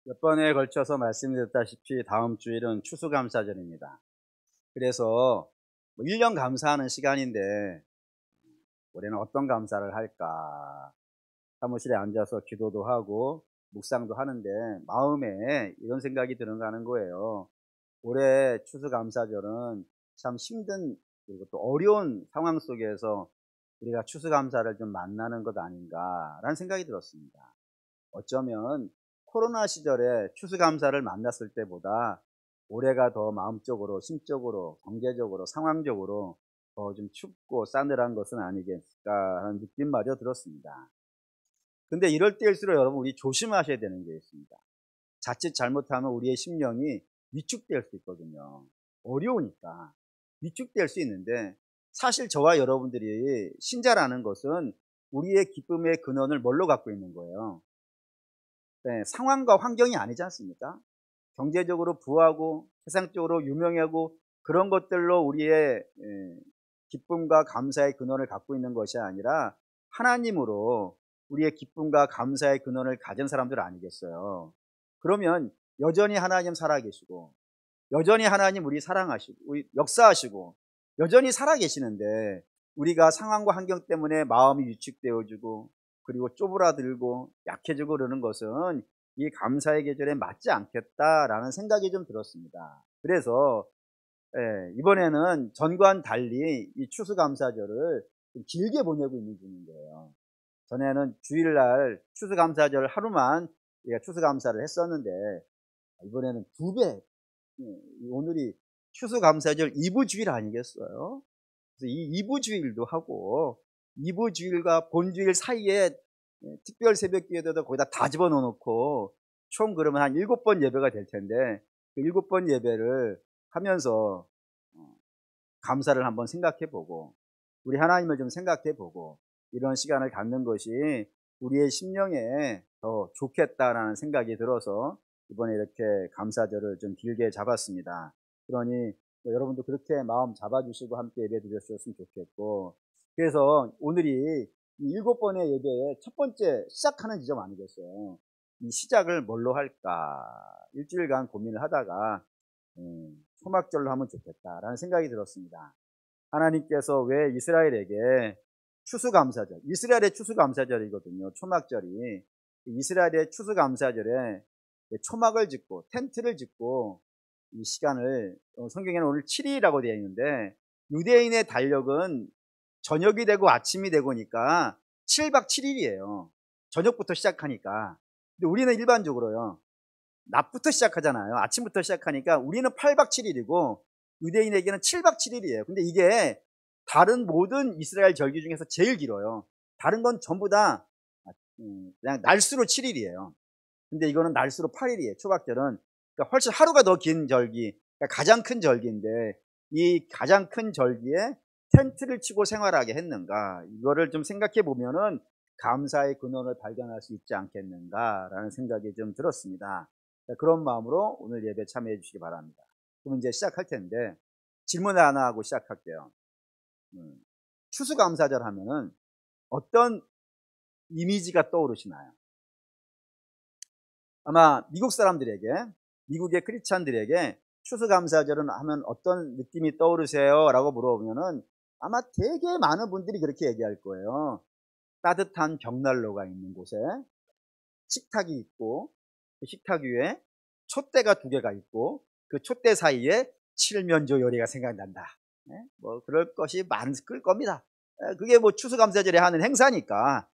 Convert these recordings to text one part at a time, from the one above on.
몇 번에 걸쳐서 말씀드렸다시피 다음 주일은 추수감사절입니다. 그래서 1년 감사하는 시간인데 올해는 어떤 감사를 할까? 사무실에 앉아서 기도도 하고 묵상도 하는데 마음에 이런 생각이 드는 거예요. 올해 추수감사절은 참 힘든 그리고 또 어려운 상황 속에서 우리가 추수감사를 좀 만나는 것 아닌가라는 생각이 들었습니다. 어쩌면 코로나 시절에 추수감사를 만났을 때보다 올해가 더 마음적으로, 심적으로, 경제적으로, 상황적으로 더 좀 춥고 싸늘한 것은 아니겠을까 하는 느낌마저 들었습니다. 근데 이럴 때일수록 여러분 우리 조심하셔야 되는 게 있습니다. 자칫 잘못하면 우리의 심령이 위축될 수 있거든요. 어려우니까 위축될 수 있는데 사실 저와 여러분들이 신자라는 것은 우리의 기쁨의 근원을 뭘로 갖고 있는 거예요? 네, 상황과 환경이 아니지 않습니까? 경제적으로 부하고 세상적으로 유명하고 그런 것들로 우리의 기쁨과 감사의 근원을 갖고 있는 것이 아니라 하나님으로 우리의 기쁨과 감사의 근원을 가진 사람들 아니겠어요? 그러면 여전히 하나님 살아계시고 여전히 하나님 우리 사랑하시고 우리 역사하시고 여전히 살아계시는데 우리가 상황과 환경 때문에 마음이 위축되어지고 그리고 쪼그라들고 약해지고 그러는 것은 이 감사의 계절에 맞지 않겠다라는 생각이 좀 들었습니다. 그래서 이번에는 전과는 달리 이 추수감사절을 좀 길게 보내고 있는 중인 거예요. 전에는 주일날 추수감사절 하루만 우리가 추수감사를 했었는데 이번에는 2배, 오늘이 추수감사절 2부주일 아니겠어요? 그래서 이 2부주일도 하고 2부주일과 본주일 사이에 특별 새벽기회도 거기다 다 집어넣어놓고 총 그러면 한 7번 예배가 될 텐데 그 7번 예배를 하면서 감사를 한번 생각해보고 우리 하나님을 좀 생각해보고 이런 시간을 갖는 것이 우리의 심령에 더 좋겠다라는 생각이 들어서 이번에 이렇게 감사절을 좀 길게 잡았습니다. 그러니 여러분도 그렇게 마음 잡아주시고 함께 예배 드렸으면 좋겠고 그래서 오늘이 이 7번의 예배의 첫 번째 시작하는 지점 아니겠어요? 이 시작을 뭘로 할까? 일주일간 고민을 하다가 초막절로 하면 좋겠다라는 생각이 들었습니다. 하나님께서 왜 이스라엘에게 추수감사절, 이스라엘의 추수감사절이거든요. 초막절이. 이스라엘의 추수감사절에 초막을 짓고 텐트를 짓고 이 시간을 성경에는 오늘 7일이라고 되어 있는데 유대인의 달력은 저녁이 되고 아침이 되고니까 7박 7일이에요. 저녁부터 시작하니까. 근데 우리는 일반적으로요. 낮부터 시작하잖아요. 아침부터 시작하니까 우리는 8박 7일이고 유대인에게는 7박 7일이에요. 근데 이게 다른 모든 이스라엘 절기 중에서 제일 길어요. 다른 건 전부 다 그냥 날수로 7일이에요. 근데 이거는 날수로 8일이에요. 초박절은. 그러니까 훨씬 하루가 더 긴 절기, 그러니까 가장 큰 절기인데 이 가장 큰 절기에 텐트를 치고 생활하게 했는가, 이거를 좀 생각해 보면은 감사의 근원을 발견할 수 있지 않겠는가라는 생각이 좀 들었습니다. 그런 마음으로 오늘 예배 참여해 주시기 바랍니다. 그럼 이제 시작할 텐데 질문 하나 하고 시작할게요. 추수감사절 하면은 어떤 이미지가 떠오르시나요? 아마 미국 사람들에게, 미국의 크리스찬들에게 추수감사절은 하면 어떤 느낌이 떠오르세요? 라고 물어보면은 아마 되게 많은 분들이 그렇게 얘기할 거예요. 따뜻한 벽난로가 있는 곳에 식탁이 있고 그 식탁 위에 촛대가 2개가 있고 그 촛대 사이에 칠면조 요리가 생각난다. 뭐 그럴 것이 많을 겁니다. 그게 뭐 추수감사절에 하는 행사니까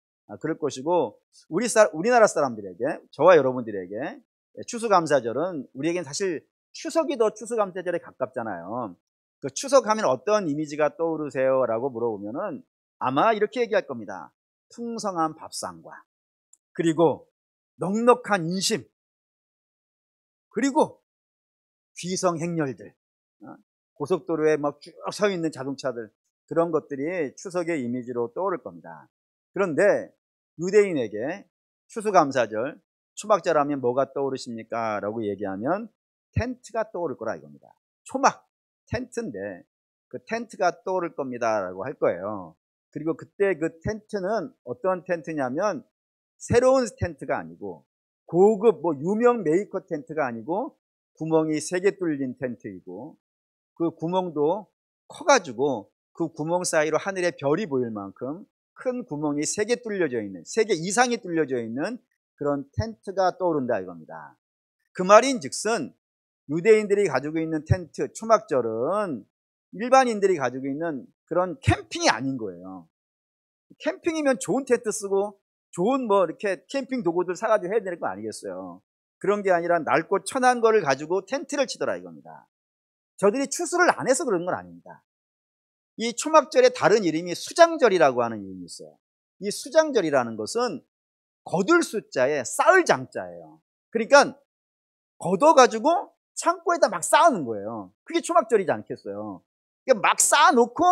그럴 것이고 우리나라 사람들에게 저와 여러분들에게 추수감사절은 우리에겐 사실 추석이 더 추수감사절에 가깝잖아요. 그 추석하면 어떤 이미지가 떠오르세요? 라고 물어보면은 아마 이렇게 얘기할 겁니다. 풍성한 밥상과 그리고 넉넉한 인심 그리고 귀성 행렬들 고속도로에 막 쭉 서 있는 자동차들 그런 것들이 추석의 이미지로 떠오를 겁니다. 그런데 유대인에게 추수감사절 초막절 하면 뭐가 떠오르십니까? 라고 얘기하면 텐트가 떠오를 거라 이겁니다. 초막 텐트인데 그 텐트가 떠오를 겁니다 라고 할 거예요. 그리고 그때 그 텐트는 어떤 텐트냐면 새로운 텐트가 아니고 고급 유명 메이커 텐트가 아니고 구멍이 3개 뚫린 텐트이고, 그 구멍도 커가지고 그 구멍 사이로 하늘에 별이 보일 만큼 큰 구멍이 3개 뚫려져 있는, 3개 이상이 뚫려져 있는 그런 텐트가 떠오른다 이겁니다. 그 말인즉슨 유대인들이 가지고 있는 텐트, 초막절은 일반인들이 가지고 있는 그런 캠핑이 아닌 거예요. 캠핑이면 좋은 텐트 쓰고 좋은 이렇게 캠핑 도구들 사가지고 해야 되는 거 아니겠어요. 그런 게 아니라 낡고 천한 거를 가지고 텐트를 치더라 이겁니다. 저들이 추수를 안 해서 그런 건 아닙니다. 이 초막절의 다른 이름이 수장절이라고 하는 이름이 있어요. 이 수장절이라는 것은 거둘 숫자에 쌓을 장자예요. 그러니까 걷어가지고 창고에다 막 쌓아놓은 거예요. 그게 초막절이지 않겠어요. 그러니까 막 쌓아놓고,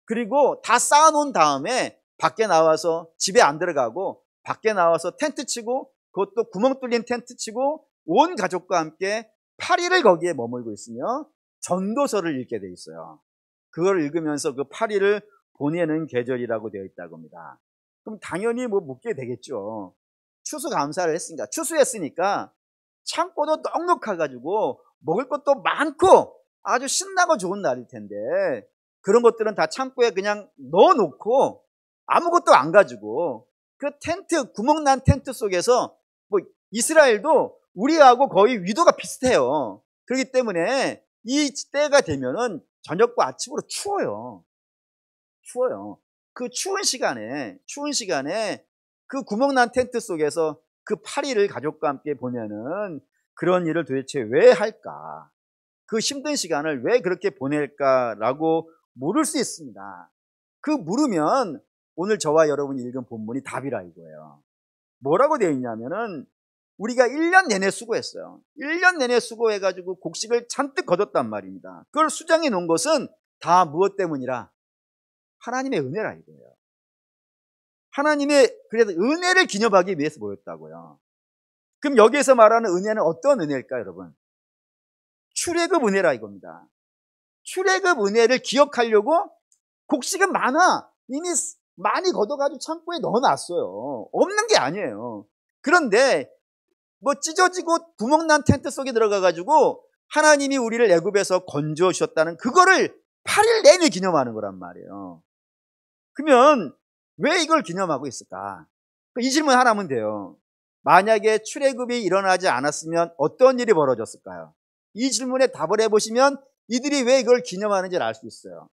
그리고 다 쌓아놓은 다음에 밖에 나와서, 집에 안 들어가고 밖에 나와서 텐트 치고, 그것도 구멍 뚫린 텐트 치고 온 가족과 함께 8일을 거기에 머물고 있으며 전도서를 읽게 돼 있어요. 그걸 읽으면서 그 8일을 보내는 계절이라고 되어 있다고 합니다. 그럼 당연히 묵게 되겠죠. 추수감사를 했으니까, 추수했으니까 창고도 넉넉해가지고 먹을 것도 많고 아주 신나고 좋은 날일 텐데, 그런 것들은 다 창고에 그냥 넣어놓고 아무것도 안 가지고 그 텐트, 구멍난 텐트 속에서, 이스라엘도 우리하고 거의 위도가 비슷해요. 그렇기 때문에 이 때가 되면은 저녁과 아침으로 추워요. 그 추운 시간에 그 구멍난 텐트 속에서 그 8일을 가족과 함께 보내는 그런 일을 도대체 왜 할까? 그 힘든 시간을 왜 그렇게 보낼까라고 물을 수 있습니다. 그 물으면 오늘 저와 여러분이 읽은 본문이 답이라 이거예요. 뭐라고 되어 있냐면은, 우리가 1년 내내 수고했어요. 1년 내내 수고해가지고 곡식을 잔뜩 거뒀단 말입니다. 그걸 수장해 놓은 것은 다 무엇 때문이라? 하나님의 은혜라 이거예요. 하나님의, 그래서 은혜를 기념하기 위해서 모였다고요. 그럼 여기에서 말하는 은혜는 어떤 은혜일까요, 여러분? 출애굽 은혜라 이겁니다. 출애굽 은혜를 기억하려고 곡식은 많아. 이미 많이 걷어가지고 창고에 넣어놨어요. 없는 게 아니에요. 그런데 찢어지고 구멍난 텐트 속에 들어가가지고 하나님이 우리를 애굽에서 건져 주셨다는 그거를 8일 내내 기념하는 거란 말이에요. 그러면 왜 이걸 기념하고 있을까? 이 질문 하나면 돼요. 만약에 출애굽이 일어나지 않았으면 어떤 일이 벌어졌을까요? 이 질문에 답을 해보시면 이들이 왜 이걸 기념하는지를 알 수 있어요.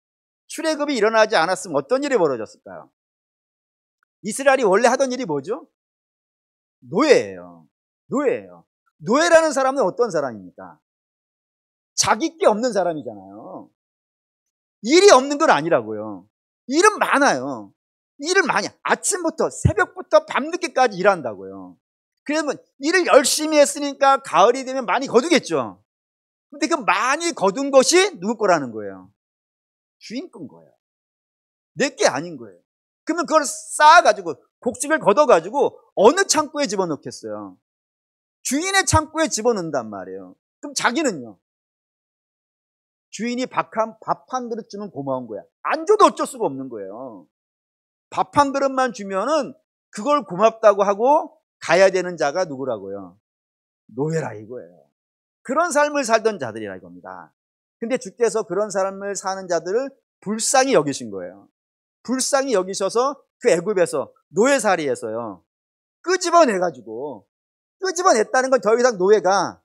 출애굽이 일어나지 않았으면 어떤 일이 벌어졌을까요? 이스라엘이 원래 하던 일이 뭐죠? 노예예요. 노예라는 사람은 어떤 사람입니까? 자기 게 없는 사람이잖아요. 일이 없는 건 아니라고요. 일은 많아요. 일을 많이, 아침부터 새벽부터 밤늦게까지 일한다고요. 그러면 일을 열심히 했으니까 가을이 되면 많이 거두겠죠. 근데 그 많이 거둔 것이 누구 거라는 거예요? 주인 건 거예요. 내 게 아닌 거예요. 그러면 그걸 쌓아가지고 곡식을 걷어가지고 어느 창고에 집어넣겠어요? 주인의 창고에 집어넣는단 말이에요. 그럼 자기는요? 주인이 밥 한 그릇 주면 고마운 거야. 안 줘도 어쩔 수가 없는 거예요. 밥 한 그릇만 주면은 그걸 고맙다고 하고 가야 되는 자가 누구라고요? 노예라 이거예요. 그런 삶을 살던 자들이라 이겁니다. 근데 주께서 그런 삶을 사는 자들을 불쌍히 여기신 거예요. 불쌍히 여기셔서 그 애굽에서, 노예살이에서요, 끄집어냈다는 건 더 이상 노예가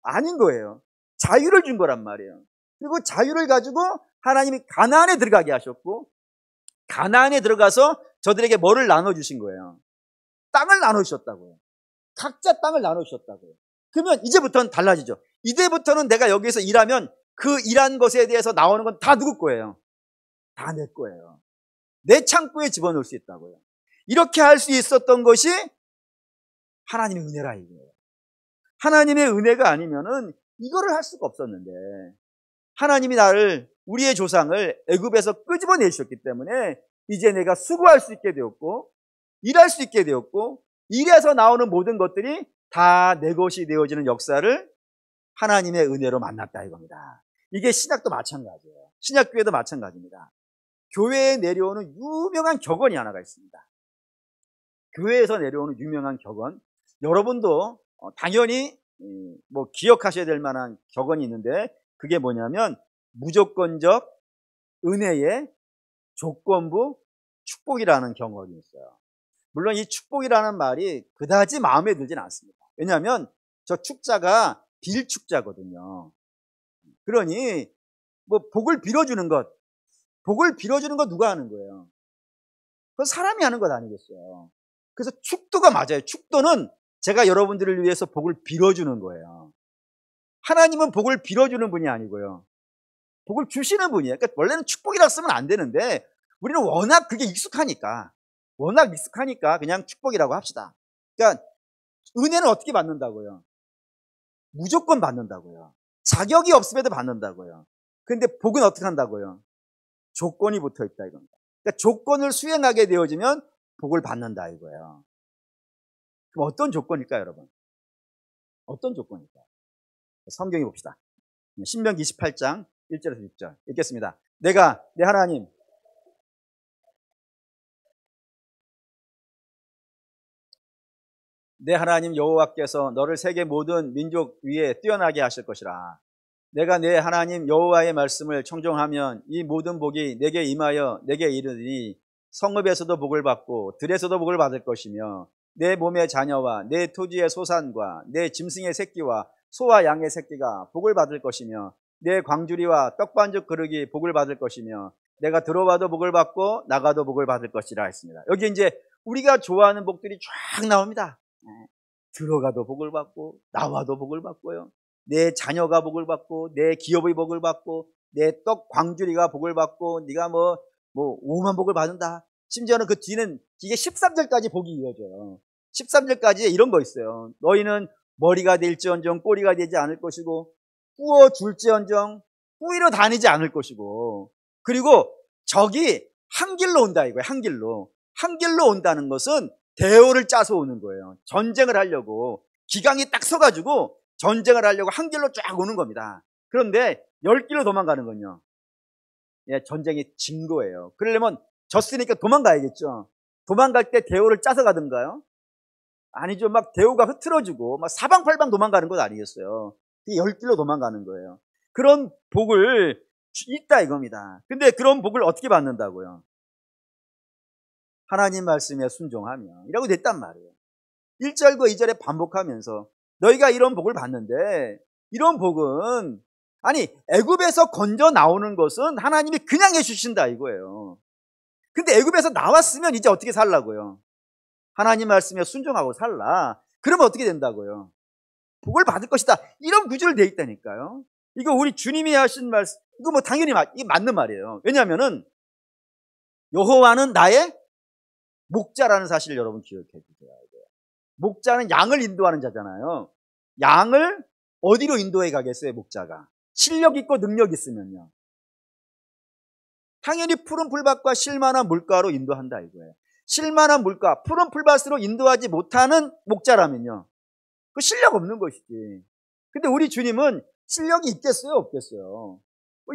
아닌 거예요. 자유를 준 거란 말이에요. 그리고 자유를 가지고 하나님이 가나안에 들어가게 하셨고, 가나안에 들어가서 저들에게 뭐를 나눠주신 거예요? 땅을 나눠주셨다고요. 각자 땅을 나눠주셨다고요. 그러면 이제부터는 달라지죠. 이제부터는 내가 여기서 일하면 그 일한 것에 대해서 나오는 건 다 누구 거예요? 다 내 거예요. 내 창고에 집어넣을 수 있다고요. 이렇게 할 수 있었던 것이 하나님의 은혜라 이거예요. 하나님의 은혜가 아니면은 이거를 할 수가 없었는데, 하나님이 나를, 우리의 조상을 애굽에서 끄집어내셨기 때문에 이제 내가 수고할 수 있게 되었고, 일할 수 있게 되었고, 일에서 나오는 모든 것들이 다 내 것이 되어지는 역사를 하나님의 은혜로 만났다 이겁니다. 이게 신약도 마찬가지예요. 신약교회도 마찬가지입니다. 교회에 내려오는 유명한 격언이 하나가 있습니다. 교회에서 내려오는 유명한 격언, 여러분도 당연히 뭐 기억하셔야 될 만한 격언이 있는데, 그게 뭐냐면 무조건적 은혜의 조건부 축복이라는 경험이 있어요. 물론 이 축복이라는 말이 그다지 마음에 들진 않습니다. 왜냐하면 저 축자가 빌축자거든요. 그러니 뭐 복을 빌어주는 것 누가 하는 거예요? 그건 사람이 하는 것 아니겠어요? 그래서 축도가 맞아요. 축도는 제가 여러분들을 위해서 복을 빌어주는 거예요. 하나님은 복을 빌어주는 분이 아니고요, 복을 주시는 분이에요. 그러니까 원래는 축복이라고 쓰면 안 되는데 우리는 워낙 그게 익숙하니까 그냥 축복이라고 합시다. 그러니까 은혜는 어떻게 받는다고요? 무조건 받는다고요. 자격이 없음에도 받는다고요. 근데 복은 어떻게 한다고요? 조건이 붙어 있다 이겁니다. 그러니까 조건을 수행하게 되어지면 복을 받는다 이거예요. 그럼 어떤 조건일까요, 여러분? 어떤 조건일까요? 성경에 봅시다. 신명기 28장 1절에서 6절 읽겠습니다. 내가 내 하나님 여호와께서 너를 세계 모든 민족 위에 뛰어나게 하실 것이라. 내가 내 하나님 여호와의 말씀을 청종하면 이 모든 복이 내게 임하여 내게 이르니 성읍에서도 복을 받고 들에서도 복을 받을 것이며 내 몸의 자녀와 내 토지의 소산과 내 짐승의 새끼와 소와 양의 새끼가 복을 받을 것이며 내 광주리와 떡반죽 그릇이 복을 받을 것이며 내가 들어와도 복을 받고 나가도 복을 받을 것이라 했습니다. 여기 이제 우리가 좋아하는 복들이 쫙 나옵니다. 들어가도 복을 받고 나와도 복을 받고요, 내 자녀가 복을 받고 내 기업의 복을 받고 내 떡 광주리가 복을 받고 네가 뭐 5만 복을 받는다. 심지어는 그 뒤는 이게 13절까지 복이 이어져요. 13절까지 이런 거 있어요. 너희는 머리가 될지언정 꼬리가 되지 않을 것이고 꾸어 줄지언정 꾸이러 다니지 않을 것이고, 그리고 적이 한 길로 온다 이거예요. 한 길로 온다는 것은 대오를 짜서 오는 거예요. 전쟁을 하려고 기강이 딱 서가지고 전쟁을 하려고 한 길로 쫙 오는 겁니다. 그런데 10길로 도망가는 건요, 전쟁이 진 거예요. 그러려면 졌으니까 도망가야겠죠. 도망갈 때 대오를 짜서 가든가요? 아니죠. 막 대오가 흐트러지고 막 사방팔방 도망가는 것 아니겠어요. 10길로 도망가는 거예요. 그런 복을 있다 이겁니다. 근데 그런 복을 어떻게 받는다고요? 하나님 말씀에 순종하면 이라고 됐단 말이에요. 1절과 2절에 반복하면서 너희가 이런 복을 받는데, 이런 복은 애굽에서 건져 나오는 것은 하나님이 그냥 해주신다 이거예요. 근데 애굽에서 나왔으면 이제 어떻게 살라고요? 하나님 말씀에 순종하고 살라. 그러면 어떻게 된다고요? 복을 받을 것이다. 이런 구절로 되어 있다니까요. 이거 우리 주님이 하신 말씀, 이거 뭐 당연히 이게 맞는 말이에요. 왜냐하면은 여호와는 나의 목자라는 사실을 여러분 기억해 주세요. 목자는 양을 인도하는 자잖아요. 양을 어디로 인도해 가겠어요, 목자가? 실력 있고 능력 있으면요. 당연히 푸른 풀밭과 쉴만한 물가로 인도한다 이거예요. 쉴만한 물가, 푸른 풀밭으로 인도하지 못하는 목자라면요, 그 실력 없는 것이지. 근데 우리 주님은 실력이 있겠어요, 없겠어요?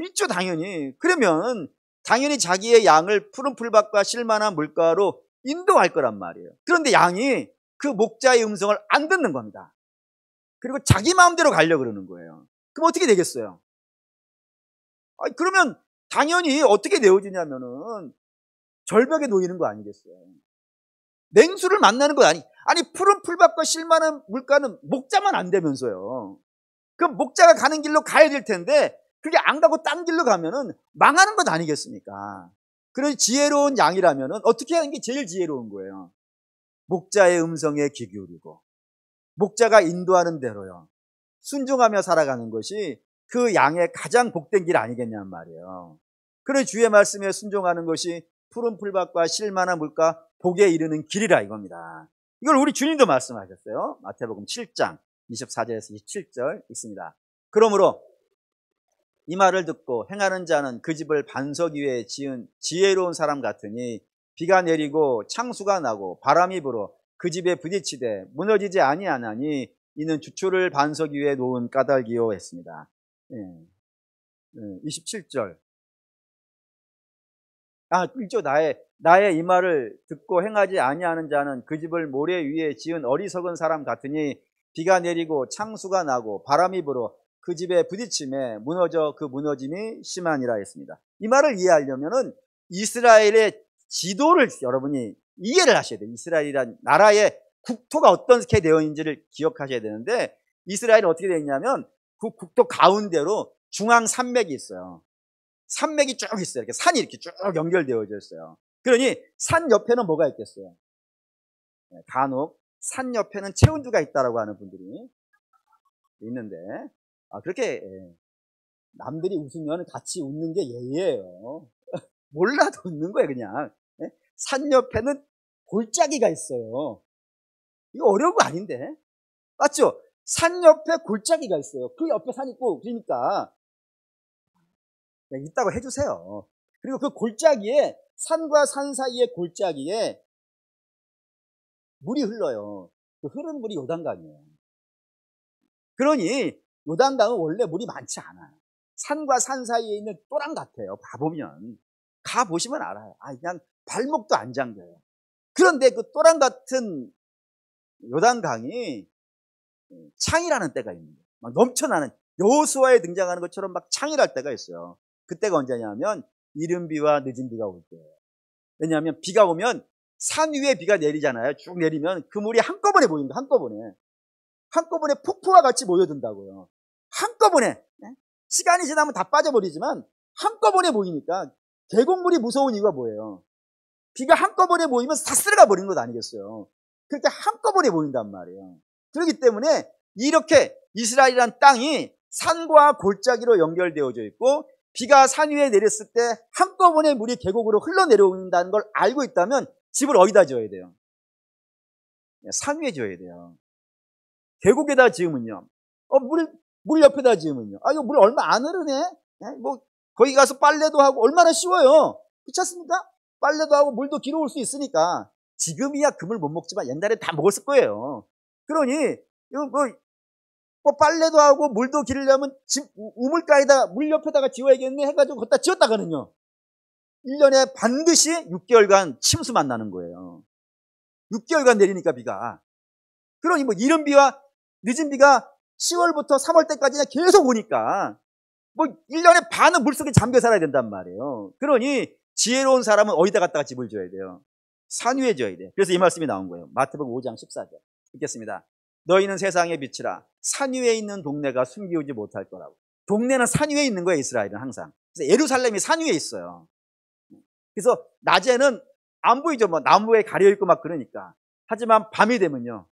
있죠, 당연히. 그러면 당연히 자기의 양을 푸른 풀밭과 쉴만한 물가로 인도할 거란 말이에요. 그런데 양이 그 목자의 음성을 안 듣는 겁니다. 그리고 자기 마음대로 가려고 그러는 거예요. 그럼 어떻게 되겠어요? 그러면 당연히 어떻게 되어지냐면은 절벽에 놓이는 거 아니겠어요? 맹수를 만나는 거 아니 푸른 풀밭과 쉴만한 물가는 목자만 안 되면서요. 그럼 목자가 가는 길로 가야 될 텐데 그게 안 가고 딴 길로 가면은 망하는 것 아니겠습니까? 그런 지혜로운 양이라면은 어떻게 하는 게 제일 지혜로운 거예요? 목자의 음성에 귀 기울이고 목자가 인도하는 대로요, 순종하며 살아가는 것이 그 양의 가장 복된 길 아니겠냔 말이에요. 그래 주의 말씀에 순종하는 것이 푸른 풀밭과 쉴만한 물가 복에 이르는 길이라 이겁니다. 이걸 우리 주님도 말씀하셨어요. 마태복음 7장 24절에서 27절 있습니다. 그러므로 이 말을 듣고 행하는 자는 그 집을 반석 위에 지은 지혜로운 사람 같으니 비가 내리고 창수가 나고 바람이 불어 그 집에 부딪히되 무너지지 아니하나니 이는 주초를 반석 위에 놓은 까닭이요 했습니다. 27절. 그렇죠. 나의 이 말을 듣고 행하지 아니하는 자는 그 집을 모래 위에 지은 어리석은 사람 같으니 비가 내리고 창수가 나고 바람이 불어 그 집에 부딪힘에 무너져 그 무너짐이 심하니라 했습니다. 이 말을 이해하려면은 이스라엘의 지도를 여러분이 이해를 하셔야 돼요. 이스라엘이란 나라의 국토가 어떻게 되어 있는지를 기억하셔야 되는데, 이스라엘은 어떻게 되어 있냐면 그 국토 가운데로 중앙 산맥이 있어요. 산맥이 쭉 있어요. 이렇게 산이 이렇게 쭉 연결되어져 있어요. 그러니 산 옆에는 뭐가 있겠어요? 간혹 산 옆에는 체운주가 있다라고 하는 분들이 있는데, 그렇게 남들이 웃으면 같이 웃는 게 예의예요. 몰라도 웃는 거예요, 그냥. 산 옆에는 골짜기가 있어요. 이거 어려운 거 아닌데, 맞죠? 산 옆에 골짜기가 있어요. 그 옆에 산 있고, 그러니까 있다고 해주세요. 그리고 그 골짜기에, 산과 산 사이의 골짜기에 물이 흘러요. 그 흐르는 물이 요단강이에요. 그러니 요단강은 원래 물이 많지 않아요. 산과 산 사이에 있는 또랑 같아요. 가보시면 알아요. 그냥 발목도 안 잠겨요. 그런데 그 또랑 같은 요단강이 창이라는 때가 있는 거예요. 막 넘쳐나는, 여호수아에 등장하는 것처럼 막 창이랄 때가 있어요. 그때가 언제냐면 이른 비와 늦은 비가 올 때예요. 왜냐하면 비가 오면 산 위에 비가 내리잖아요. 쭉 내리면 그 물이 한꺼번에 모입니다. 한꺼번에 폭포와 같이 모여든다고요. 한꺼번에. 시간이 지나면 다 빠져버리지만 한꺼번에 모이니까, 계곡물이 무서운 이유가 뭐예요? 비가 한꺼번에 모이면 다 쓸어가 버리는 것 아니겠어요? 그렇게 한꺼번에 모인단 말이에요. 그렇기 때문에 이렇게 이스라엘이라는 땅이 산과 골짜기로 연결되어져 있고, 비가 산 위에 내렸을 때 한꺼번에 물이 계곡으로 흘러내려온다는 걸 알고 있다면 집을 어디다 지어야 돼요? 산 위에 지어야 돼요. 계곡에다 지으면요, 물 옆에다 지으면요, 이거 물 얼마 안 흐르네? 거기 가서 빨래도 하고 얼마나 쉬워요. 그렇지 않습니까? 빨래도 하고 물도 길어올 수 있으니까. 지금이야 금을 못 먹지만 옛날에 다 먹었을 거예요. 그러니 빨래도 하고 물도 기르려면 우물가에다 물 옆에다가 지어야겠네 해가지고 거기다 지었다가는요, 1년에 반드시 6개월간 침수만 나는 거예요. 6개월간 내리니까 비가. 그러니 이른 비와 늦은 비가 10월부터 3월 때까지 계속 오니까 1년에 반은 물속에 잠겨 살아야 된단 말이에요. 그러니 지혜로운 사람은 어디다 갖다가 집을 지어야 돼요? 산 위에 지어야 돼요. 그래서 이 말씀이 나온 거예요. 마태복음 5장 14절 읽겠습니다. 너희는 세상의 빛이라. 산 위에 있는 동네가 숨기우지 못할 거라고. 동네는 산 위에 있는 거예요, 이스라엘은 항상. 그래서 예루살렘이 산 위에 있어요. 그래서 낮에는 안 보이죠. 나무에 가려있고 막 그러니까. 하지만 밤이 되면요,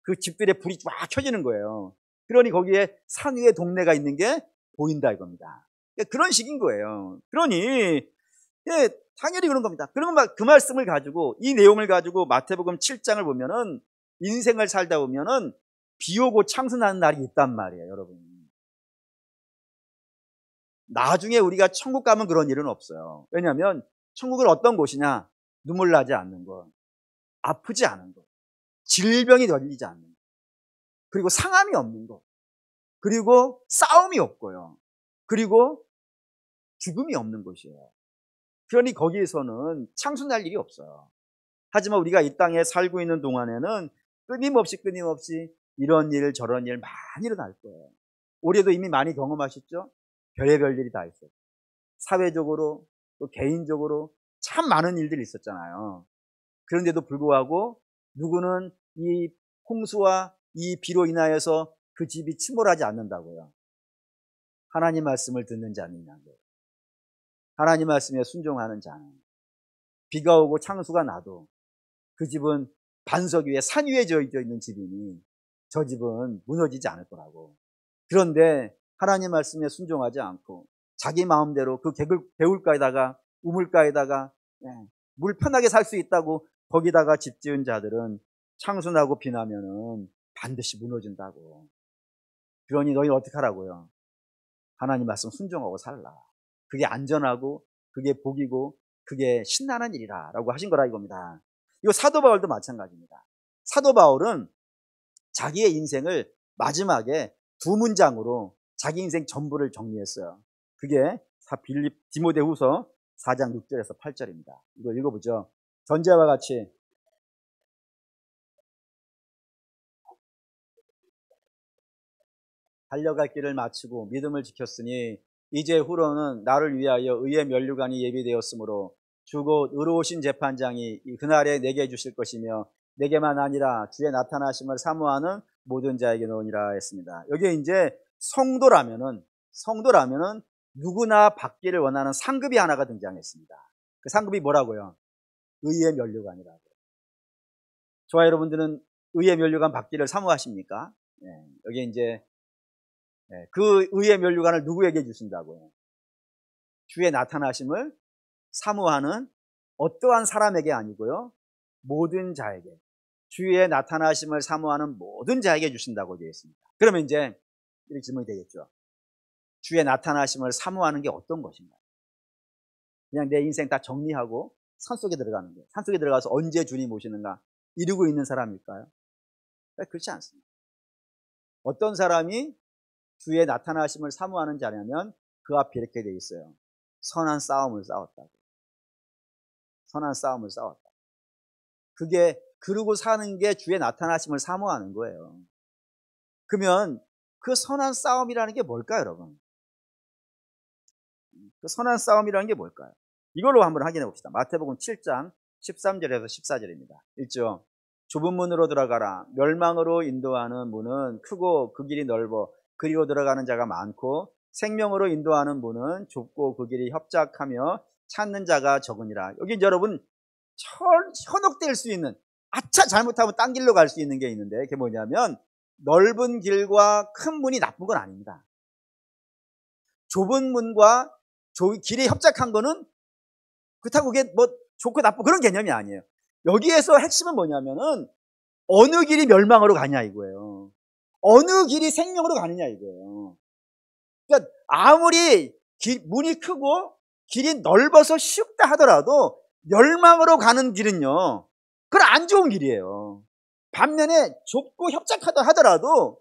그 집들의 불이 막 켜지는 거예요. 그러니 거기에 산 위에 동네가 있는 게 보인다 이겁니다. 그런 식인 거예요. 그러니 당연히 그런 겁니다. 그러면 그 말씀을 가지고, 이 내용을 가지고 마태복음 7장을 보면은, 인생을 살다 보면은 비 오고 창수나는 날이 있단 말이에요, 여러분. 나중에 우리가 천국 가면 그런 일은 없어요. 왜냐하면 천국은 어떤 곳이냐? 눈물 나지 않는 것, 아프지 않은 것, 질병이 걸리지 않는 것, 그리고 상함이 없는 것, 그리고 싸움이 없고요, 그리고 죽음이 없는 곳이에요. 그러니 거기에서는 창수날 일이 없어요. 하지만 우리가 이 땅에 살고 있는 동안에는 끊임없이 이런 일 저런 일 많이 일어날 거예요. 올해도 이미 많이 경험하셨죠? 별의별 일이 다 있어요. 사회적으로 또 개인적으로 참 많은 일들이 있었잖아요. 그런데도 불구하고 누구는 이 홍수와 이 비로 인하여서 그 집이 침몰하지 않는다고요. 하나님 말씀을 듣는 자는요, 하나님 말씀에 순종하는 자는, 비가 오고 창수가 나도 그 집은 반석 위에, 산 위에 지어져 있는 집이니 저 집은 무너지지 않을 거라고. 그런데 하나님 말씀에 순종하지 않고 자기 마음대로 그 개울가에다가 우물가에다가 물 편하게 살 수 있다고 거기다가 집 지은 자들은 창수나고 비나면은 반드시 무너진다고. 그러니 너희는 어떻게 하라고요? 하나님 말씀 순종하고 살라. 그게 안전하고 그게 복이고 그게 신나는 일이라 라고 하신 거라 이겁니다. 이거 사도 바울도 마찬가지입니다. 사도 바울은 자기의 인생을 마지막에 두 문장으로 자기 인생 전부를 정리했어요. 그게 디모데후서 4장 6절에서 8절입니다. 이거 읽어보죠. 전제와 같이 달려갈 길을 마치고 믿음을 지켰으니 이제 후로는 나를 위하여 의의 면류관이 예비되었으므로 주곧 의로우신 재판장이 그날에 내게 주실 것이며 내게만 아니라 주의 나타나심을 사모하는 모든 자에게 놓으니라 했습니다. 여기에 이제 성도라면은 누구나 받기를 원하는 상급이 하나가 등장했습니다. 그 상급이 뭐라고요? 의의 면류관이라고. 저와 여러분들은 의의 면류관 받기를 사모하십니까? 네, 여기 이제 그 의의 면류관을 누구에게 주신다고요? 주의 나타나심을 사모하는 어떠한 사람에게 아니고요, 모든 자에게, 주의 나타나심을 사모하는 모든 자에게 주신다고 되어 있습니다. 그러면 이제 이렇게 질문이 되겠죠. 주의 나타나심을 사모하는 게 어떤 것인가? 그냥 내 인생 다 정리하고 산속에 들어가는 거예요. 산속에 들어가서 언제 주님 오시는가 이루고 있는 사람일까요? 그렇지 않습니다. 어떤 사람이 주의 나타나심을 사모하는 자냐면 그 앞에 이렇게 되어 있어요. 선한 싸움을 싸웠다고. 선한 싸움을 싸웠다. 그게 그러고 사는 게 주의 나타나심을 사모하는 거예요. 그러면 그 선한 싸움이라는 게 뭘까요, 여러분? 그 선한 싸움이라는 게 뭘까요? 이걸로 한번 확인해 봅시다. 마태복음 7장 13절에서 14절입니다. 읽죠. 좁은 문으로 들어가라. 멸망으로 인도하는 문은 크고 그 길이 넓어 그리로 들어가는 자가 많고 생명으로 인도하는 문은 좁고 그 길이 협착하며 찾는 자가 적으니라. 여기 이제 여러분 현혹될 수 있는, 아차 잘못하면 딴 길로 갈 수 있는 게 있는데 그게 뭐냐면 넓은 길과 큰 문이 나쁜 건 아닙니다. 좁은 문과 길이 협착한 거는 그렇다고 그게 뭐 좋고 나쁘고 그런 개념이 아니에요. 여기에서 핵심은 뭐냐면은 어느 길이 멸망으로 가냐 이거예요. 어느 길이 생명으로 가느냐 이거예요. 그러니까 아무리 문이 크고 길이 넓어서 쉽다 하더라도 멸망으로 가는 길은요, 그건 안 좋은 길이에요. 반면에 좁고 협착하다 하더라도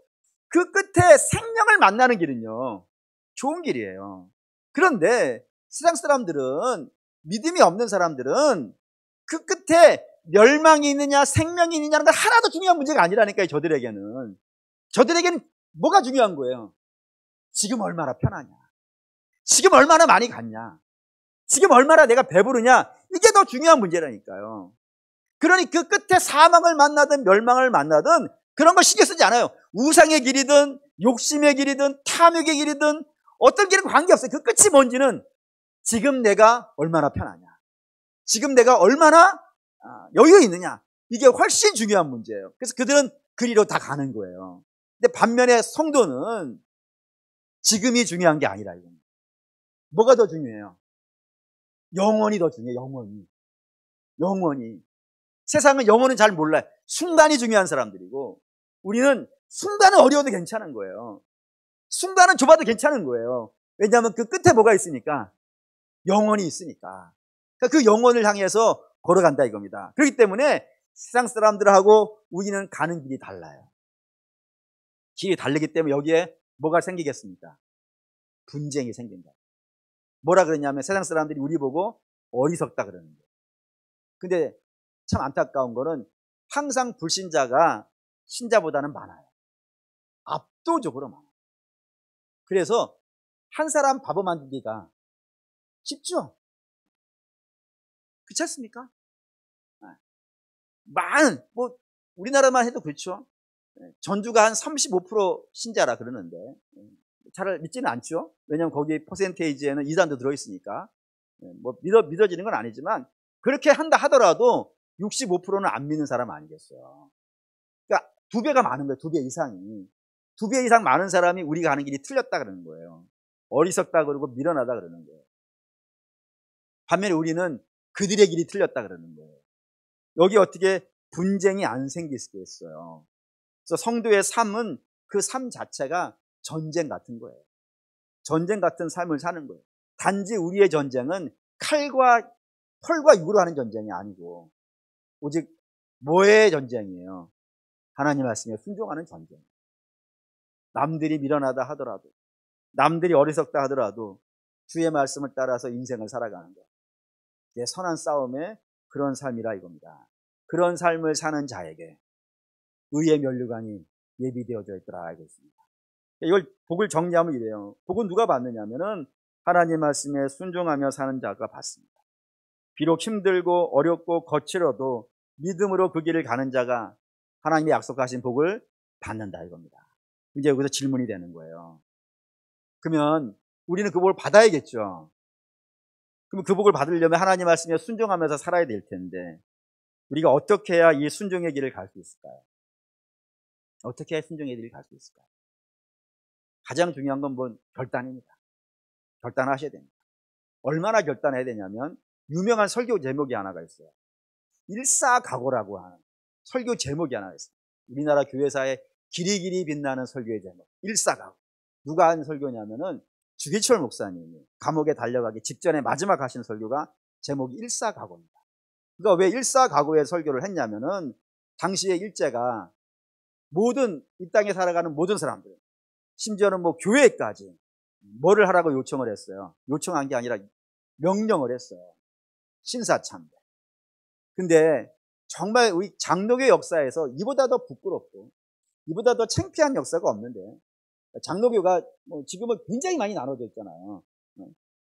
그 끝에 생명을 만나는 길은요, 좋은 길이에요. 그런데 세상 사람들은, 믿음이 없는 사람들은 그 끝에 멸망이 있느냐 생명이 있느냐는 건 하나도 중요한 문제가 아니라니까요. 저들에게는 뭐가 중요한 거예요? 지금 얼마나 편하냐, 지금 얼마나 많이 갔냐, 지금 얼마나 내가 배부르냐, 이게 더 중요한 문제라니까요. 그러니 그 끝에 사망을 만나든 멸망을 만나든 그런 거 신경 쓰지 않아요. 우상의 길이든 욕심의 길이든 탐욕의 길이든 어떤 길은 관계없어요. 그 끝이 뭔지는 지금 내가 얼마나 편하냐, 지금 내가 얼마나 여유 있느냐, 이게 훨씬 중요한 문제예요. 그래서 그들은 그리로 다 가는 거예요. 근데 반면에 성도는 지금이 중요한 게 아니라 이겁니다. 뭐가 더 중요해요? 영원이 더 중요해요. 영원이. 세상은 영혼은 잘 몰라요. 순간이 중요한 사람들이고 우리는 순간은 어려워도 괜찮은 거예요. 순간은 좁아도 괜찮은 거예요. 왜냐하면 그 끝에 뭐가 있으니까, 영혼이 있으니까. 그러니까 그 영혼을 향해서 걸어간다 이겁니다. 그렇기 때문에 세상 사람들하고 우리는 가는 길이 달라요. 길이 다르기 때문에 여기에 뭐가 생기겠습니까? 분쟁이 생긴다. 뭐라 그러냐면 세상 사람들이 우리 보고 어리석다 그러는 거예요. 근데 참 안타까운 거는 항상 불신자가 신자보다는 많아요. 압도적으로 많아요. 그래서 한 사람 바보 만들기가 쉽죠? 그렇지 않습니까? 우리나라만 해도 그렇죠. 전주가 한 35% 신자라 그러는데 잘 믿지는 않죠. 왜냐하면 거기 퍼센테이지에는 이단도 들어있으니까. 뭐 믿어지는 건 아니지만 그렇게 한다 하더라도 65%는 안 믿는 사람 아니겠어요. 그러니까 2배가 많은 거예요. 2배 이상이. 2배 이상 많은 사람이 우리가 가는 길이 틀렸다 그러는 거예요. 어리석다 그러고 미련하다 그러는 거예요. 반면에 우리는 그들의 길이 틀렸다 그러는 거예요. 여기 어떻게 분쟁이 안 생길 수가 있어요. 그래서 성도의 삶은 그 삶 자체가 전쟁 같은 거예요. 전쟁 같은 삶을 사는 거예요. 단지 우리의 전쟁은 털과 육으로 하는 전쟁이 아니고 오직 뭐의 전쟁이에요? 하나님 말씀에 순종하는 전쟁. 남들이 미련하다 하더라도, 남들이 어리석다 하더라도 주의 말씀을 따라서 인생을 살아가는 거예요. 이게 선한 싸움의 그런 삶이라 이겁니다. 그런 삶을 사는 자에게 의의 면류관이 예비되어져 있더라 알고 있습니다. 이걸 복을 정리하면 이래요. 복은 누가 받느냐면은 하나님 말씀에 순종하며 사는 자가 받습니다. 비록 힘들고 어렵고 거칠어도 믿음으로 그 길을 가는 자가 하나님이 약속하신 복을 받는다 이겁니다. 이제 여기서 질문이 되는 거예요. 그러면 우리는 그 복을 받아야겠죠. 그럼 그 복을 받으려면 하나님 말씀에 순종하면서 살아야 될 텐데 우리가 어떻게 해야 이 순종의 길을 갈 수 있을까요? 어떻게 해야 순종의 길을 갈 수 있을까요? 가장 중요한 건 뭐 결단입니다. 결단하셔야 됩니다. 얼마나 결단해야 되냐면 유명한 설교 제목이 하나가 있어요. 일사각오라고 하는 설교 제목이 하나 있어요. 우리나라 교회사에 길이길이 빛나는 설교의 제목 일사각오. 누가 한 설교냐면은 주기철 목사님이 감옥에 달려가기 직전에 마지막 하신 설교가 제목이 일사각오입니다. 그러니까 왜 일사각오의 설교를 했냐면은 당시의 일제가 모든 이 땅에 살아가는 모든 사람들 심지어는 뭐 교회까지 뭐를 하라고 요청을 했어요. 요청한 게 아니라 명령을 했어요. 신사참배. 근데 정말 우리 장로교 역사에서 이보다 더 부끄럽고 이보다 더 창피한 역사가 없는데 장로교가 뭐 지금은 굉장히 많이 나눠져 있잖아요.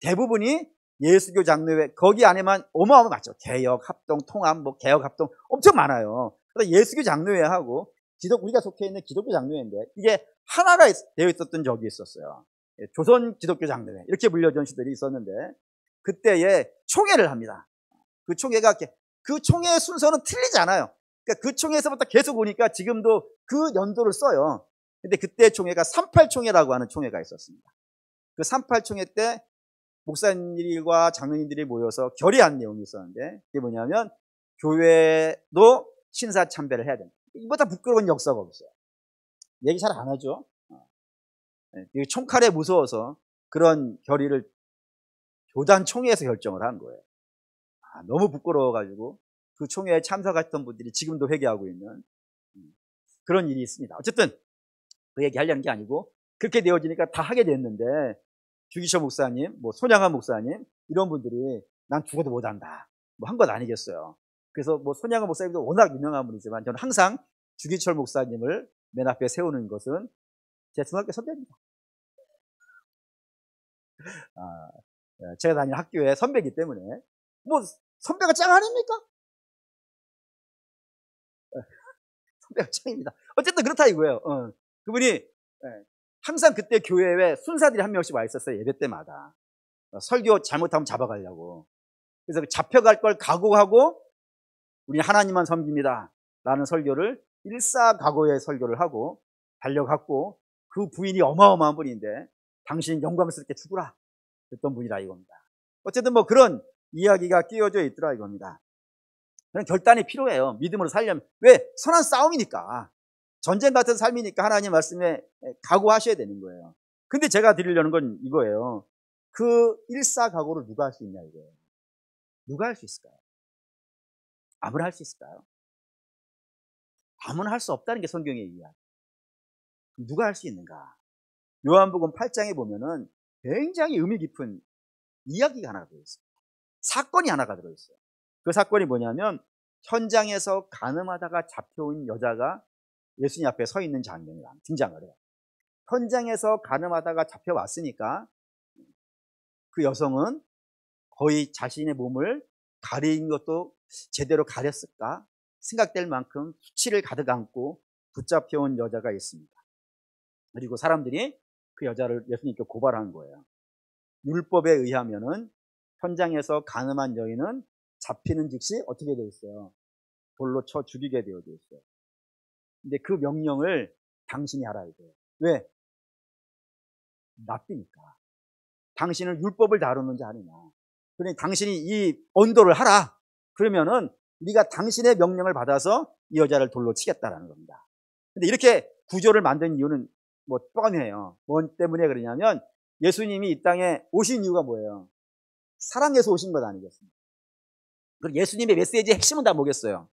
대부분이 예수교 장로회 거기 안에만 어마어마하죠. 개혁, 합동, 통합, 뭐 개혁, 합동 엄청 많아요. 그래서 예수교 장로회하고 우리가 속해 있는 기독교 장로회인데 이게 하나가 되어 있었던 적이 있었어요. 조선 기독교 장로회 이렇게 불려진 시들이 있었는데 그때에 총회를 합니다. 그 총회가 그 총회의 순서는 틀리지 않아요. 그러니까 그 총회에서부터 계속 오니까 지금도 그 연도를 써요. 근데 그때 총회가 38총회라고 하는 총회가 있었습니다. 그 38총회 때 목사님들과 장로님들이 모여서 결의한 내용이 있었는데 그게 뭐냐면 교회도 신사참배를 해야 된다. 이보다 부끄러운 역사가 없어요. 얘기 잘 안 하죠. 총칼에 무서워서 그런 결의를 교단 총회에서 결정을 한 거예요. 너무 부끄러워가지고 그 총회에 참석했던 분들이 지금도 회개하고 있는 그런 일이 있습니다. 어쨌든 그 얘기 하려는 게 아니고 그렇게 되어지니까 다 하게 됐는데 주기철 목사님, 뭐 손양한 목사님 이런 분들이 난 죽어도 못한다 뭐 한 건 아니겠어요. 그래서 뭐 손양한 목사님도 워낙 유명한 분이지만 저는 항상 주기철 목사님을 맨 앞에 세우는 것은 제 중학교 선배입니다. 제가 다니는 학교의 선배이기 때문에 뭐 선배가 짱 아닙니까? 선배가 짱입니다. 어쨌든 그렇다 이거예요. 그분이 항상 그때 교회에 순사들이 한 명씩 와 있었어요. 예배 때마다 설교 잘못하면 잡아가려고. 그래서 잡혀갈 걸 각오하고 우리 하나님만 섬깁니다 라는 설교를 일사각오의 설교를 하고 달려갔고 그 부인이 어마어마한 분인데 당신 영광스럽게 죽으라 그랬던 분이라 이겁니다. 어쨌든 뭐 그런 이야기가 끼워져 있더라 이겁니다. 그런 결단이 필요해요. 믿음으로 살려면. 왜? 선한 싸움이니까. 전쟁 같은 삶이니까 하나님 말씀에 각오하셔야 되는 거예요. 근데 제가 드리려는 건 이거예요. 그 일사각오를 누가 할 수 있냐 이거예요. 누가 할 수 있을까요? 아무나 할 수 있을까요? 아무나 할 수 없다는 게 성경의 이야기. 누가 할 수 있는가? 요한복음 8장에 보면은 굉장히 의미 깊은 이야기가 하나가 들어있어요. 사건이 하나가 들어있어요. 그 사건이 뭐냐면 현장에서 간음하다가 잡혀온 여자가 예수님 앞에 서 있는 장면이 등장을 해요. 현장에서 간음하다가 잡혀왔으니까 그 여성은 거의 자신의 몸을 가린 것도 제대로 가렸을까 생각될 만큼 수치를 가득 안고 붙잡혀온 여자가 있습니다. 그리고 사람들이 그 여자를 예수님께 고발한 거예요. 율법에 의하면은 현장에서 간음한 여인은 잡히는 즉시 어떻게 되어 있어요? 돌로 쳐 죽이게 되어 있어요. 근데 그 명령을 당신이 알아야 돼요. 왜? 납비니까. 당신은 율법을 다루는 자 아니냐. 그러니 당신이 이 언도를 하라. 그러면은 네가 당신의 명령을 받아서 이 여자를 돌로 치겠다라는 겁니다. 근데 이렇게 구조를 만든 이유는 뭐 뻔해요. 뭐 때문에 그러냐면 예수님이 이 땅에 오신 이유가 뭐예요? 사랑해서 오신 것 아니겠습니까? 그리고 예수님의 메시지의 핵심은 다 뭐겠어요?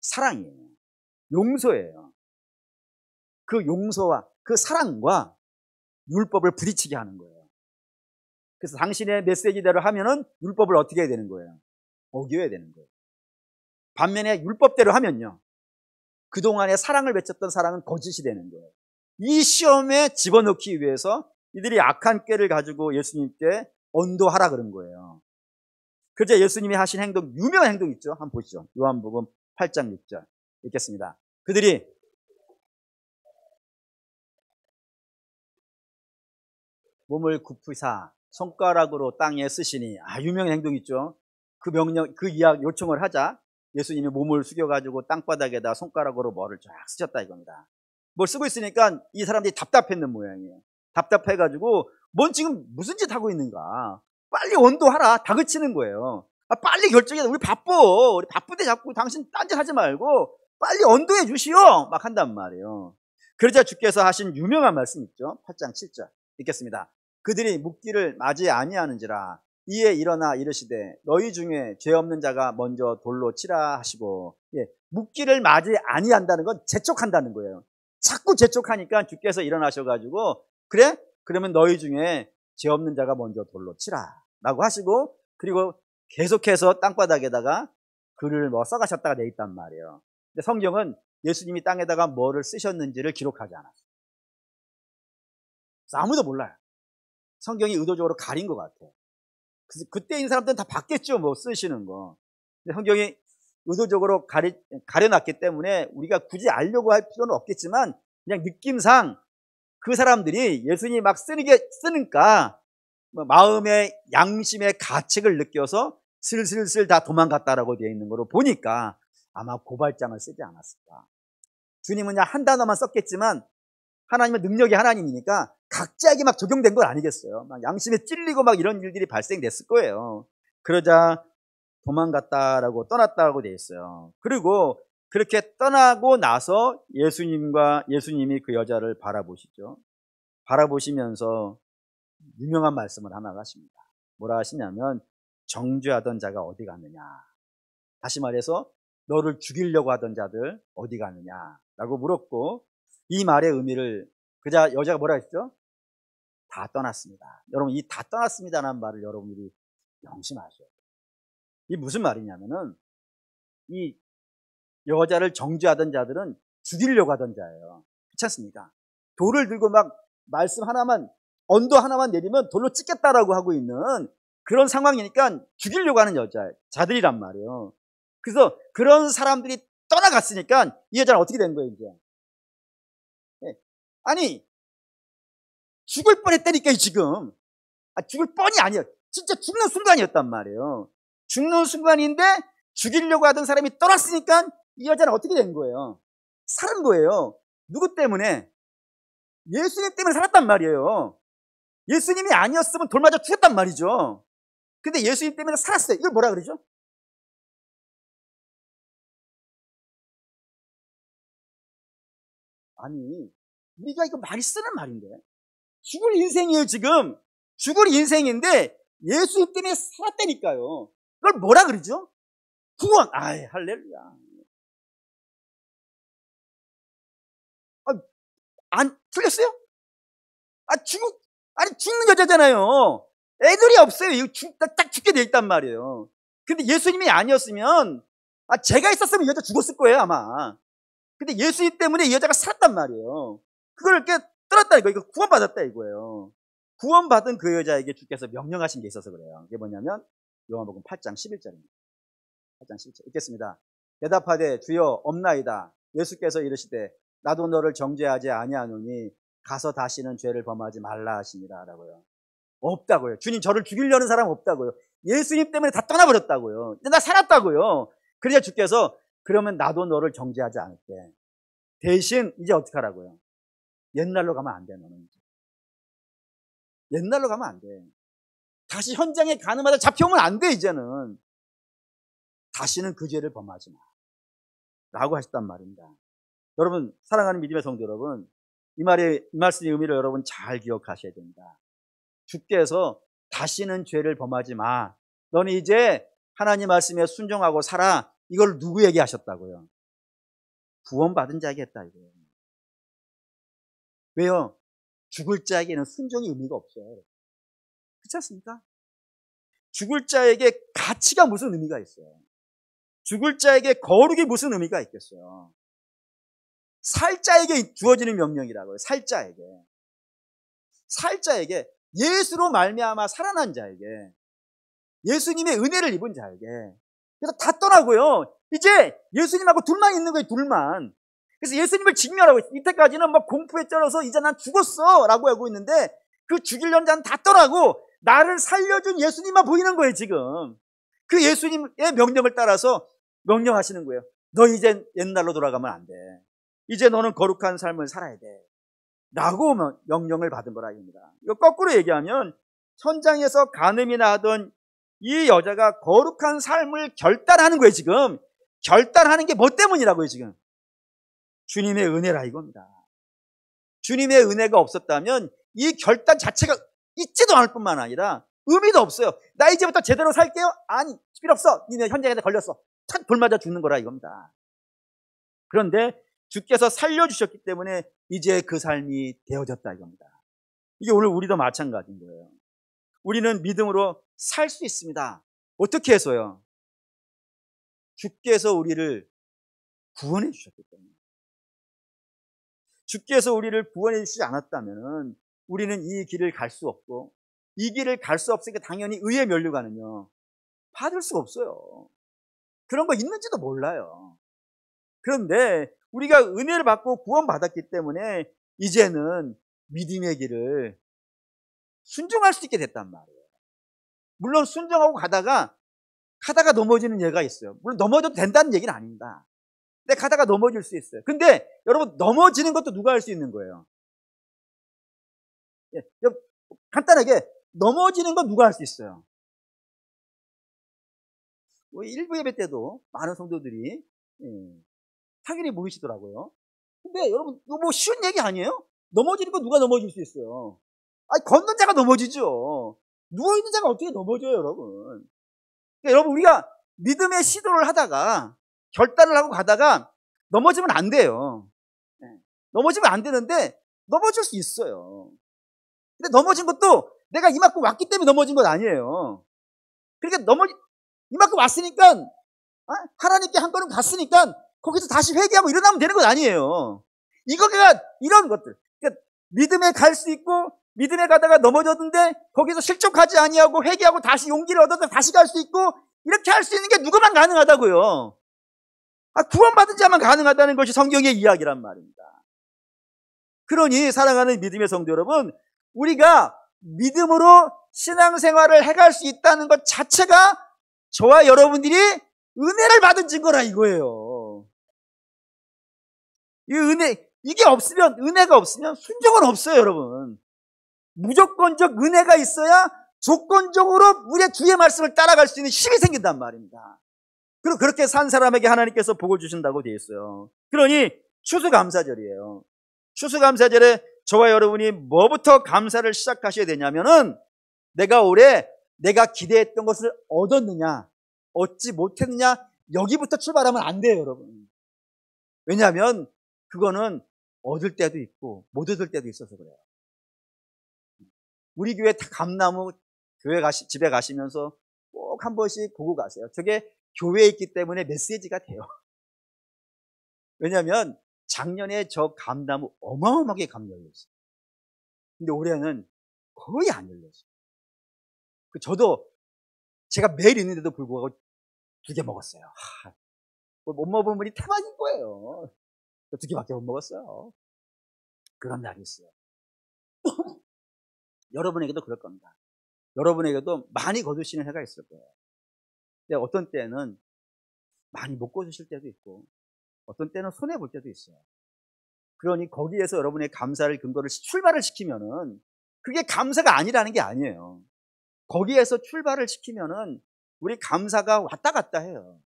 사랑이에요. 용서예요. 그 용서와 그 사랑과 율법을 부딪히게 하는 거예요. 그래서 당신의 메시지대로 하면은 율법을 어떻게 해야 되는 거예요? 어겨야 되는 거예요. 반면에 율법대로 하면요. 그동안에 사랑을 외쳤던 사랑은 거짓이 되는 거예요. 이 시험에 집어넣기 위해서 이들이 악한 꾀를 가지고 예수님께 언도하라 그런 거예요. 그러자 예수님이 하신 행동, 유명한 행동 있죠? 한번 보시죠. 요한복음 8장 6절 읽겠습니다. 그들이 몸을 굽히사 손가락으로 땅에 쓰시니, 유명한 행동 있죠? 그 명령, 그 이야기 요청을 하자 예수님이 몸을 숙여가지고 땅바닥에다 손가락으로 뭐를 쫙 쓰셨다 이겁니다. 뭘 쓰고 있으니까 이 사람들이 답답했는 모양이에요. 답답해가지고 뭔 지금 무슨 짓 하고 있는가? 빨리 원도하라. 다그치는 거예요. 빨리 결정해. 우리 바쁜데 자꾸 당신 딴짓 하지 말고 빨리 언도해 주시오. 막 한단 말이에요. 그러자 주께서 하신 유명한 말씀 있죠. 8장 7절 읽겠습니다. 그들이 묻기를 맞이 아니하는지라 이에 일어나 이르시되 너희 중에 죄 없는 자가 먼저 돌로 치라 하시고, 묻기를 맞이 아니한다는 건 재촉한다는 거예요. 자꾸 재촉하니까 주께서 일어나셔가지고 그래? 그러면 너희 중에 죄 없는 자가 먼저 돌로 치라 라고 하시고, 그리고 계속해서 땅바닥에다가 글을 써가셨다가 내 있단 말이에요. 근데 성경은 예수님이 땅에다가 뭐를 쓰셨는지를 기록하지 않았어요. 그래서 아무도 몰라요. 성경이 의도적으로 가린 것 같아요. 그때 있는 사람들은 다 봤겠죠, 뭐 쓰시는 거. 근데 성경이 의도적으로 가려놨기 때문에 우리가 굳이 알려고 할 필요는 없겠지만 그냥 느낌상 그 사람들이 예수님이 막 쓰니까 마음의 양심의 가책을 느껴서 슬슬슬 다 도망갔다라고 되어 있는 거로 보니까 아마 고발장을 쓰지 않았을까. 주님은 그냥 한 단어만 썼겠지만 하나님은 능력이 하나님이니까 각자에게 막 적용된 건 아니겠어요. 막 양심에 찔리고 막 이런 일들이 발생됐을 거예요. 그러자 도망갔다라고 떠났다라고 되어 있어요. 그리고 그렇게 떠나고 나서 예수님이 그 여자를 바라보시죠. 바라보시면서 유명한 말씀을 하나 하십니다. 뭐라 하시냐면 정죄하던 자가 어디 갔느냐. 다시 말해서 너를 죽이려고 하던 자들 어디 갔느냐라고 물었고, 이 말의 의미를 그자 여자가 뭐라 했죠? 다 떠났습니다. 여러분, 이 다 떠났습니다라는 말을 여러분들이 명심하셔야 돼요. 이 무슨 말이냐면은 이 여자를 정죄하던 자들은 죽이려고 하던 자예요. 그렇지 않습니까? 돌을 들고 막 말씀 하나만, 언도 하나만 내리면 돌로 찍겠다라고 하고 있는 그런 상황이니까 죽이려고 하는 자들이란 말이에요. 그래서 그런 사람들이 떠나갔으니까 이 여자는 어떻게 된 거예요, 이제? 아니, 죽을 뻔했다니까요, 지금. 죽을 뻔이 아니에요. 진짜 죽는 순간이었단 말이에요. 죽는 순간인데 죽이려고 하던 사람이 떠났으니까 이 여자는 어떻게 된 거예요? 살은 거예요. 누구 때문에? 예수님 때문에 살았단 말이에요. 예수님이 아니었으면 돌 맞아 죽었단 말이죠. 근데 예수님 때문에 살았어요. 이걸 뭐라 그러죠? 아니, 우리가 이거 많이 쓰는 말인데. 죽을 인생이에요, 지금. 죽을 인생인데 예수님 때문에 살았다니까요. 그걸 뭐라 그러죠? 구원. 할렐루야. 안 틀렸어요? 죽는 여자잖아요. 애들이 없어요. 딱 죽게 돼 있단 말이에요. 근데 예수님이 아니었으면, 제가 있었으면 이 여자 죽었을 거예요, 아마. 근데 예수님 때문에 이 여자가 살았단 말이에요. 그걸 이렇게 떠났다 이거 구원받았다 이거예요. 구원받은 그 여자에게 주께서 명령하신 게 있어서 그래요. 이게 뭐냐면 요한복음 8장 11절입니다. 8장 11절 읽겠습니다. 대답하되 주여 없나이다. 예수께서 이르시되 나도 너를 정죄하지 아니하노니 가서 다시는 죄를 범하지 말라 하시니라 라고요. 없다고요. 주님 저를 죽이려는 사람 없다고요. 예수님 때문에 다 떠나버렸다고요. 근데 나 살았다고요. 그래야 주께서 그러면 나도 너를 정죄하지 않을게. 대신 이제 어떻게 하라고요? 옛날로 가면 안 돼, 너는. 옛날로 가면 안 돼. 다시 현장에 가는마다 잡혀오면 안 돼, 이제는. 다시는 그 죄를 범하지 마. 라고 하셨단 말입니다. 여러분, 사랑하는 믿음의 성도 여러분, 이 말씀의 의미를 여러분 잘 기억하셔야 됩니다. 주께서 다시는 죄를 범하지 마. 너는 이제 하나님 말씀에 순종하고 살아. 이걸 누구에게 하셨다고요? 구원받은 자에게 했다, 이거예요. 왜요? 죽을 자에게는 순종이 의미가 없어요. 그렇지 않습니까? 죽을 자에게 가치가 무슨 의미가 있어요? 죽을 자에게 거룩이 무슨 의미가 있겠어요? 살자에게 주어지는 명령이라고요. 살자에게 예수로 말미암아 살아난 자에게, 예수님의 은혜를 입은 자에게. 그래서 다 떠나고요. 이제 예수님하고 둘만 있는 거예요. 둘만. 그래서 예수님을 직면하고 있어요. 이때까지는 막 공포에 쩔어서 이제 난 죽었어 라고 하고 있는데, 그 죽이려는 자는 다 떠나고 나를 살려준 예수님만 보이는 거예요. 지금 그 예수님의 명령을 따라서 명령하시는 거예요. 너 이제 옛날로 돌아가면 안 돼. 이제 너는 거룩한 삶을 살아야 돼 라고 명령을 받은 거라 입니다. 이거 거꾸로 얘기하면, 현장에서 간음이나 하던 이 여자가 거룩한 삶을 결단하는 거예요. 지금 결단하는 게 뭐 때문이라고요? 지금 주님의 은혜라 이겁니다. 주님의 은혜가 없었다면 이 결단 자체가 있지도 않을 뿐만 아니라 의미도 없어요. 나 이제부터 제대로 살게요? 아니, 필요 없어. 니네 현장에서 걸렸어. 탁 돌 맞아 죽는 거라 이겁니다. 그런데 주께서 살려주셨기 때문에 이제 그 삶이 되어졌다 이겁니다. 이게 오늘 우리도 마찬가지인 거예요. 우리는 믿음으로 살 수 있습니다. 어떻게 해서요? 주께서 우리를 구원해 주셨기 때문에. 주께서 우리를 구원해 주시지 않았다면 우리는 이 길을 갈 수 없고, 이 길을 갈 수 없으니까 당연히 의의 면류관은요 받을 수가 없어요. 그런 거 있는지도 몰라요. 그런데 우리가 은혜를 받고 구원받았기 때문에 이제는 믿음의 길을 순종할 수 있게 됐단 말이에요. 물론 순종하고 가다가 넘어지는 예가 있어요. 물론 넘어져도 된다는 얘기는 아닙니다. 근데 가다가 넘어질 수 있어요. 근데 여러분, 넘어지는 것도 누가 할 수 있는 거예요? 예, 간단하게 넘어지는 건 누가 할 수 있어요? 일부 예배 때도 많은 성도들이 당연히 모이시더라고요. 근데 여러분, 이거 뭐 쉬운 얘기 아니에요? 넘어지는 건 누가 넘어질 수 있어요? 아니, 걷는 자가 넘어지죠. 누워있는 자가 어떻게 넘어져요, 여러분? 그러니까 여러분, 우리가 믿음의 시도를 하다가 결단을 하고 가다가 넘어지면 안 돼요. 넘어지면 안 되는데 넘어질 수 있어요. 근데 넘어진 것도 내가 이만큼 왔기 때문에 넘어진 건 아니에요. 그러니까 이만큼 왔으니까, 하나님께 한 걸음 갔으니까 거기서 다시 회개하고 일어나면 되는 건 아니에요. 이거가 이런 것들. 그러니까 믿음에 갈 수 있고, 믿음에 가다가 넘어졌는데 거기서 실족하지 아니하고 회개하고 다시 용기를 얻어서 다시 갈 수 있고, 이렇게 할 수 있는 게 누구만 가능하다고요. 구원받은 자만 가능하다는 것이 성경의 이야기란 말입니다. 그러니 사랑하는 믿음의 성도 여러분, 우리가 믿음으로 신앙생활을 해갈 수 있다는 것 자체가 저와 여러분들이 은혜를 받은 증거라 이거예요. 이 이게 없으면, 은혜가 없으면 순종은 없어요, 여러분. 무조건적 은혜가 있어야 조건적으로 우리의 주의 말씀을 따라갈 수 있는 힘이 생긴단 말입니다. 그리고 그렇게 산 사람에게 하나님께서 복을 주신다고 되어 있어요. 그러니 추수감사절이에요. 추수감사절에 저와 여러분이 뭐부터 감사를 시작하셔야 되냐면은, 내가 올해 내가 기대했던 것을 얻었느냐, 얻지 못했느냐, 여기부터 출발하면 안 돼요, 여러분. 왜냐하면 그거는 얻을 때도 있고 못 얻을 때도 있어서 그래요. 우리 교회 감나무 집에 가시면서 꼭 한 번씩 보고 가세요. 저게 교회에 있기 때문에 메시지가 돼요. 왜냐하면 작년에 저 감나무 어마어마하게 감 열렸어요. 근데 올해는 거의 안 열렸어요. 저도 제가 매일 있는데도 불구하고 2개 먹었어요. 못 먹은 분이 태반인 거예요. 2개밖에 못 먹었어요. 그런 날이 있어요. 여러분에게도 그럴 겁니다. 여러분에게도 많이 거두시는 해가 있을 거예요. 근데 어떤 때는 많이 못 거두실 때도 있고, 어떤 때는 손해볼 때도 있어요. 그러니 거기에서 여러분의 감사를 근거를 출발을 시키면은 그게 감사가 아니라는 게 아니에요. 거기에서 출발을 시키면은 우리 감사가 왔다 갔다 해요.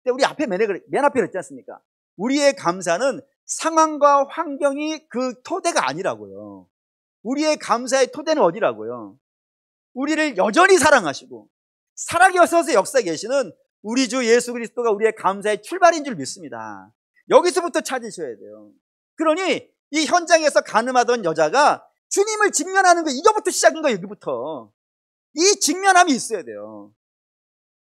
근데 우리 앞에 맨 앞에 그랬지 않습니까? 우리의 감사는 상황과 환경이 그 토대가 아니라고요. 우리의 감사의 토대는 어디라고요? 우리를 여전히 사랑하시고 살아계셔서 역사에 계시는 우리 주 예수 그리스도가 우리의 감사의 출발인 줄 믿습니다. 여기서부터 찾으셔야 돼요. 그러니 이 현장에서 간음하던 여자가 주님을 직면하는 거, 이거부터 시작인 거예요. 여기부터. 이 직면함이 있어야 돼요.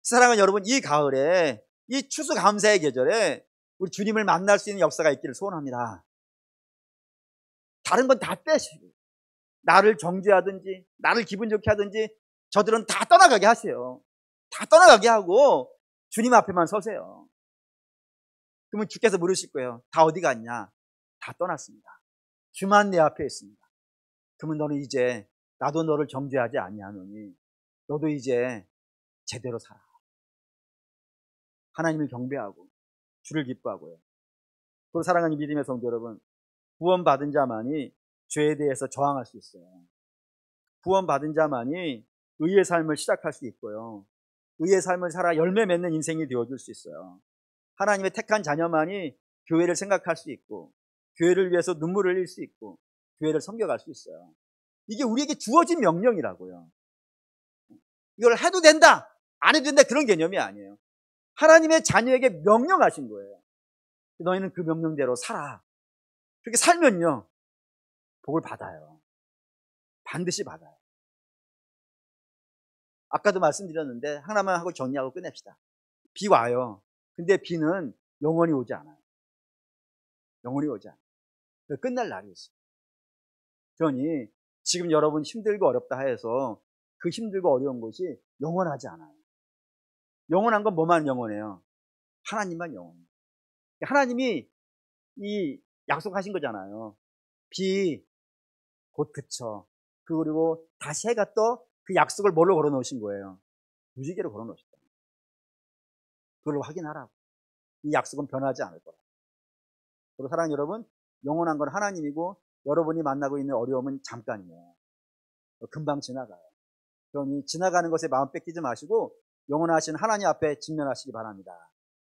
사랑하는 여러분, 이 가을에, 이 추수감사의 계절에 우리 주님을 만날 수 있는 역사가 있기를 소원합니다. 다른 건 다 빼시고 나를 정죄하든지 나를 기분 좋게 하든지 저들은 다 떠나가게 하세요. 다 떠나가게 하고 주님 앞에만 서세요. 그러면 주께서 물으실 거예요. 다 어디 갔냐? 다 떠났습니다. 주만 내 앞에 있습니다. 그러면 너는 이제 나도 너를 정죄하지 아니하노니 너도 이제 제대로 살아. 하나님을 경배하고 주를 기뻐하고요. 그리고 사랑하는 믿음의 성도 여러분, 구원받은 자만이 죄에 대해서 저항할 수 있어요. 구원받은 자만이 의의 삶을 시작할 수 있고요. 의의 삶을 살아 열매 맺는 인생이 되어줄 수 있어요. 하나님의 택한 자녀만이 교회를 생각할 수 있고 교회를 위해서 눈물을 흘릴 수 있고 교회를 섬겨갈 수 있어요. 이게 우리에게 주어진 명령이라고요. 이걸 해도 된다, 안 해도 된다 그런 개념이 아니에요. 하나님의 자녀에게 명령하신 거예요. 너희는 그 명령대로 살아. 그렇게 살면요 복을 받아요. 반드시 받아요. 아까도 말씀드렸는데 하나만 하고 정리하고 끝냅시다. 비 와요. 근데 비는 영원히 오지 않아요. 영원히 오지 않아요. 끝날 날이 있어요. 그러니 지금 여러분 힘들고 어렵다 해서 그 힘들고 어려운 것이 영원하지 않아요. 영원한 건 뭐만 영원해요? 하나님만 영원해요. 하나님이 이 약속하신 거잖아요. 비 곧 그쳐. 그리고 다시 해가 떠. 그 약속을 뭘로 걸어 놓으신 거예요? 무지개로 걸어 놓으셨다. 그걸 확인하라고. 이 약속은 변하지 않을 거라. 그리고 사랑하는 여러분, 영원한 건 하나님이고 여러분이 만나고 있는 어려움은 잠깐이에요. 금방 지나가요. 그러니 지나가는 것에 마음 뺏기지 마시고 영원하신 하나님 앞에 직면하시기 바랍니다.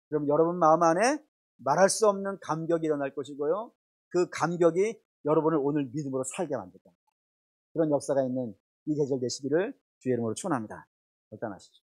그럼 여러분 마음 안에 말할 수 없는 감격이 일어날 것이고요. 그 감격이 여러분을 오늘 믿음으로 살게 만들 겁니다. 그런 역사가 있는 이 계절 되시기를 주의 이름으로 축원합니다. 결단하시죠.